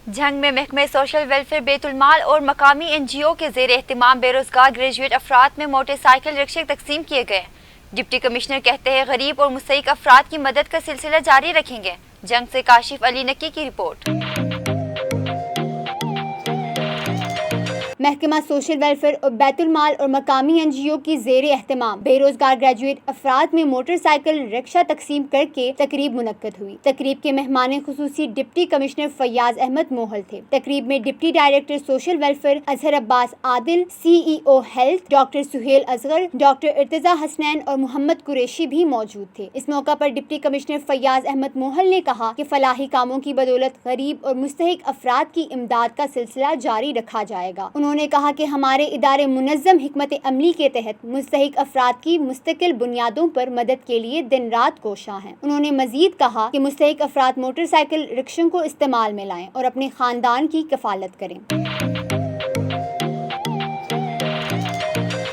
جھنگ میں محکمہ social welfare بیت المال اور مقامی NGO کے زیر اہتمام بے روزگار گریجویٹ افراد میں موٹر سائیکل رکشے تقسیم کیے گئے۔ ڈپٹی کمشنر کہتے ہیں غریب اور مستحق افراد کی مدد کا سلسلہ جاری رکھیں گے۔ جھنگ سے کاشف علی نکی کی رپورٹ۔ محکمہ سوشل ویلفیئر اور بیت المال اور مقامی NGO کی زیر اہتمام بے روزگار گریجویٹ افراد میں موٹر سائیکل رکشہ تقسیم کر کے تقریب منعقد ہوئی۔ تقریب کے مہمان خصوصی ڈپٹی کمشنر فیاض احمد موہل تھے۔ تقریب میں deputy director social welfare Azhar Abbas Adil, CEO health doctor Sohail Asghar, doctor Irtaza Hasnain اور محمد قریشی بھی موجود تھے۔ اس موقع پر ڈپٹی کمشنر فیاض احمد موہل نے کہا کہ فلاحی کاموں کی بدولت غریب اور مستحق افراد کی امداد کا سلسلہ جاری رکھا جائے گا۔ انہوں نے کہا کہ ہمارے ادارے منظم حکمت عملی کے تحت مستحق افراد کی مستقل بنیادوں پر مدد کے لیے دن رات کوشاں ہیں۔ انہوں نے مزید کہا کہ مستحق افراد موٹر سائیکل رکشوں کو استعمال میں لائیں اور اپنے خاندان کی کفالت کریں۔